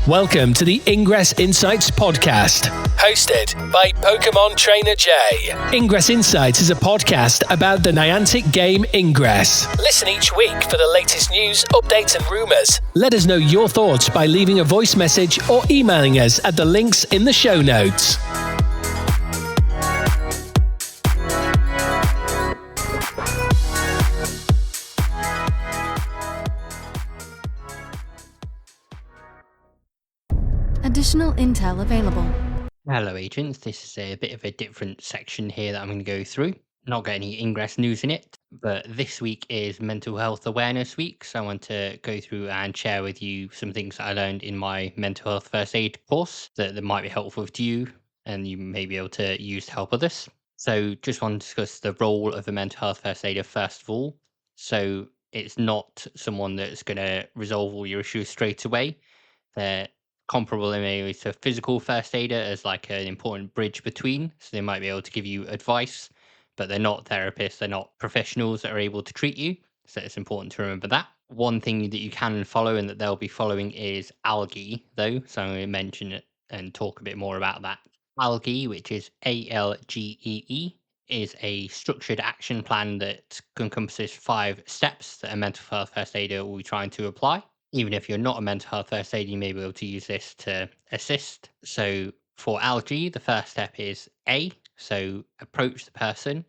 Welcome to the Ingress Insights podcast, hosted by Pokemon Trainer Jay. Ingress Insights is a podcast about the Niantic game Ingress. Listen each week for the latest news, updates and rumours. Let us know your thoughts by leaving a voice message or emailing us at the links in the show notes. Additional intel available. Hello agents, this is a bit of a different section here that I'm going to go through. Not got any Ingress news in it, but this week is Mental Health Awareness Week, so I want to go through and share with you some things that I learned in my mental health first aid course that might be helpful to you and you may be able to use to help others. So just want to discuss the role of a mental health first aider first of all. So it's not someone that's going to resolve all your issues straight away. They're comparable in many ways to a physical first aider as like an important bridge between. So they might be able to give you advice, but they're not therapists, they're not professionals that are able to treat you. So it's important to remember that. One thing that you can follow and that they'll be following is ALGEE, though. So I'm going to mention it and talk a bit more about that. ALGEE, which is ALGEE, is a structured action plan that encompasses 5 steps that a mental health first aider will be trying to apply. Even if you're not a mental health first aider, you may be able to use this to assist. So for ALGEE, the first step is A, so approach the person,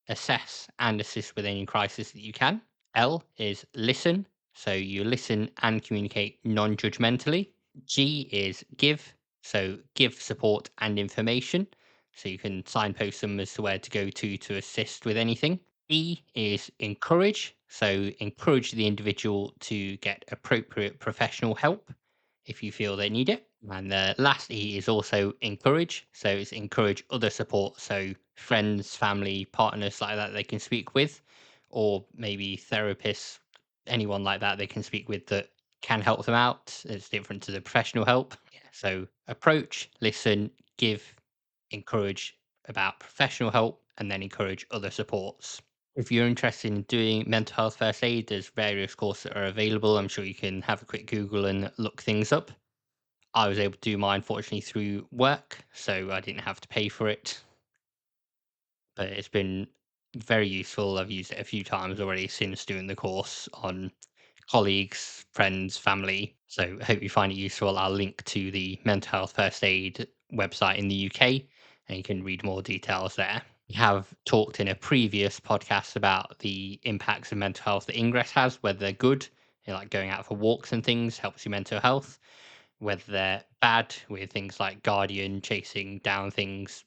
assess and assist with any crisis that you can. L is listen, so you listen and communicate non-judgmentally. G is give, so give support and information, so you can signpost them as to where to go to assist with anything. E is encourage, so encourage the individual to get appropriate professional help if you feel they need it. And the last E is also encourage, so it's encourage other support, so friends, family, partners like that they can speak with, or maybe therapists, anyone like that they can speak with that can help them out. It's different to the professional help. So approach, listen, give, encourage about professional help, and then encourage other supports. If you're interested in doing mental health first aid, there's various courses that are available. I'm sure you can have a quick Google and look things up. I was able to do mine, fortunately, through work, so I didn't have to pay for it. But it's been very useful. I've used it a few times already since doing the course on colleagues, friends, family. So I hope you find it useful. I'll link to the mental health first aid website in the UK, and you can read more details there. We have talked in a previous podcast about the impacts of mental health that Ingress has, whether they're good, like going out for walks and things, helps your mental health, whether they're bad with things like Guardian, chasing down things,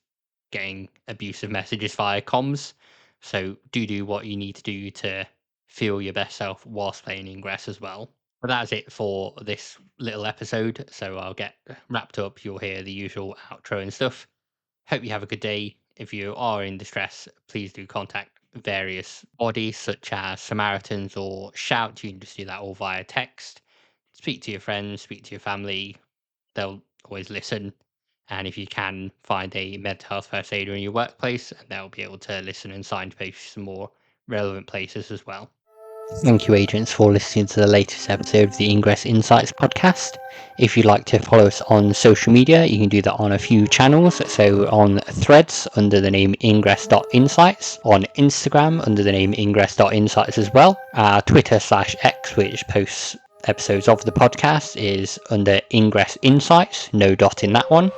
getting abusive messages via comms. So do what you need to do to feel your best self whilst playing Ingress as well. But that's it for this little episode. So I'll get wrapped up. You'll hear the usual outro and stuff. Hope you have a good day. If you are in distress, please do contact various bodies such as Samaritans or Shout. You can just do that all via text. Speak to your friends, speak to your family. They'll always listen. And if you can, find a mental health first aider in your workplace, and they'll be able to listen and signpost some more relevant places as well. Thank you, agents, for listening to the latest episode of the Ingress Insights podcast. If you'd like to follow us on social media, you can do that on a few channels. So on Threads under the name ingress.insights, on Instagram under the name ingress.insights as well. Twitter/X, which posts episodes of the podcast, is under Ingress Insights, no dot in that one.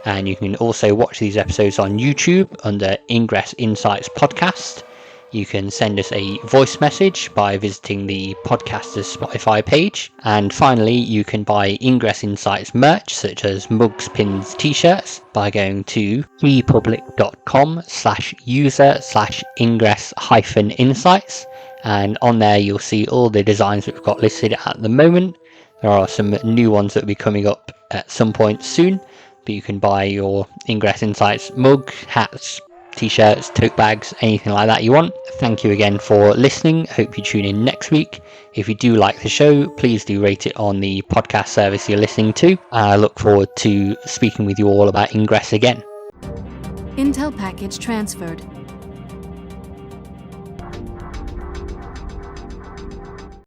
And you can also watch these episodes on YouTube under Ingress Insights Podcast. You can send us a voice message by visiting the podcaster's Spotify page. And finally, you can buy Ingress Insights merch, such as mugs, pins, t-shirts, by going to freepublic.com/user/ingress-insights. And on there, you'll see all the designs that we've got listed at the moment. There are some new ones that will be coming up at some point soon, but you can buy your Ingress Insights mug, hats, t-shirts, tote bags, anything like that you want. Thank you again for listening. Hope you tune in next week. If you do like the show, please do rate it on the podcast service you're listening to. I look forward to speaking with you all about Ingress again. Intel package transferred.